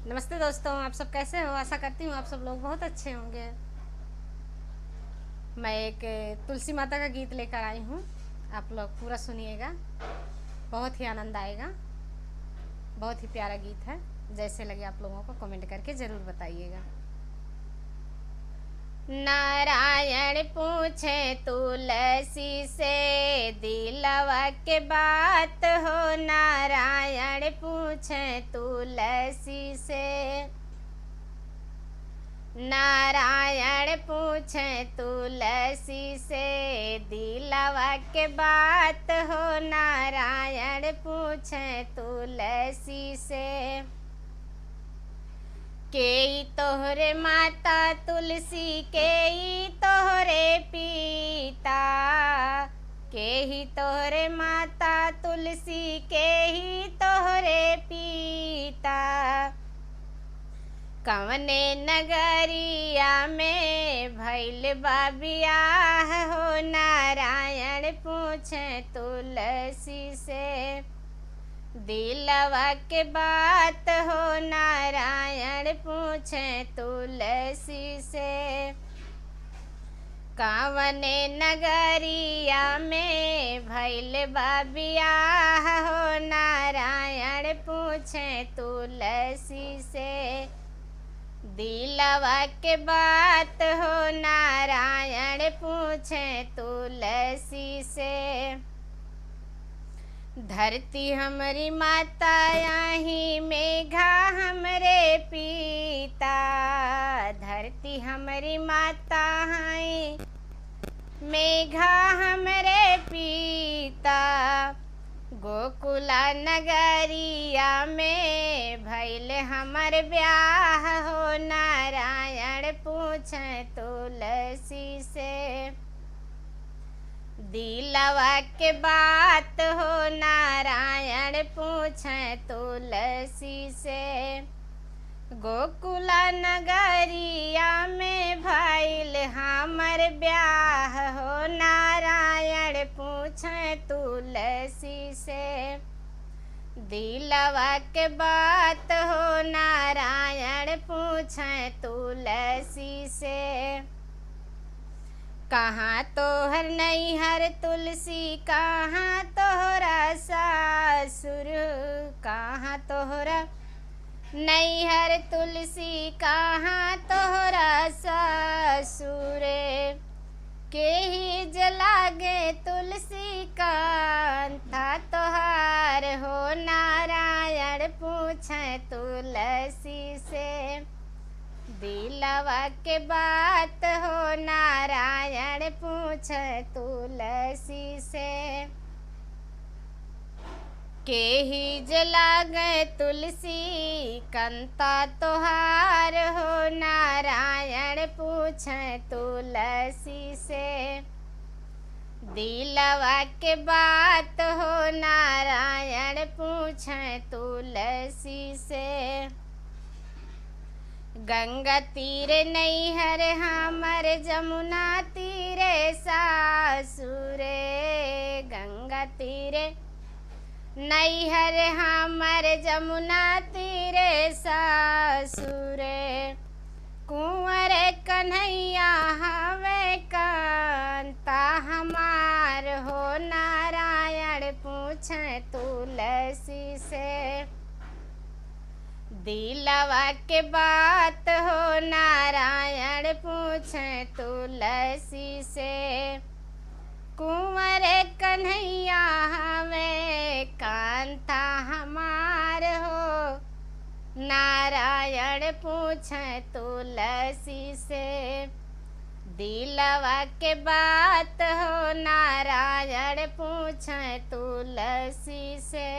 नमस्ते दोस्तों, आप सब कैसे हो? आशा करती हूँ आप सब लोग बहुत अच्छे होंगे। मैं एक तुलसी माता का गीत लेकर आई हूँ। आप लोग पूरा सुनिएगा, बहुत ही आनंद आएगा। बहुत ही प्यारा गीत है। जैसे लगे आप लोगों को कमेंट करके ज़रूर बताइएगा। नारायण पूछे तुलसी से दिलवा के बात हो। नारायण पूछे तुलसी से, नारायण पूछे तुलसी से दिलवा के बात हो। नारायण पूछे तुलसी से, केई तोहरे माता तुलसी केई तोहरे पिता। केही तोहरे माता तुलसी केही तोहरे पिता। कवने नगरिया में भैल बा बियाह हो। नारायण पूछे तुलसी से दिलवा के बात हो। नारायण पूछे तुलसी से, कवने नगरिया में भैल बा बियाह हो। नारायण पूछे तुलसी से दिलवा के बात हो। नारायण पूछे तुलसी से, धरती हमारी माता यहीं मेघा हमरे पिता। धरती हमारी माता हैं मेघा हमरे पिता। गोकुला नगरिया में भैल हमर ब्याह हो। नारायण पूछे तुलसी से दिलवा के बात हो। नारायण पूछे तुलसी से, गोकुला नगरिया में भैल हमर ब्याह हो। नारायण पूछे तुलसी से दिलवा के बात हो। नारायण पूछे तुलसी से, कहाँ तोहर नैहर तुलसी कहाँ तोहरा सासुर। कहाँ तोहरा नैहर तुलसी कहाँ तोहरा सासुर। केही जलागे तुलसी कांता तोहार हो। नारायण पूछे तुलसी से दिलवा के बात हो। नारायण पूछे तुलसी से, केही जलागे तुलसी कंता तोहार हो। नारायण पूछे तुलसी से दिलवा के बात हो। नारायण पूछे तुलसी से, गंगा तीरे नैहर हमर जमुना तीरे सासुरे। गंगा तीरे नैहर हमर जमुना तीरे सासुरे। कुंवर कन्हैया हवे कांता हमार हो। नारायण पूछे तुलसी से दिलवा के बात हो। नारायण पूछे तुलसी से, कुंवर कन्हैया हमें कांता हमार हो। नारायण पूछे तुलसी से दिलवा के बात हो। नारायण पूछे तुलसी से।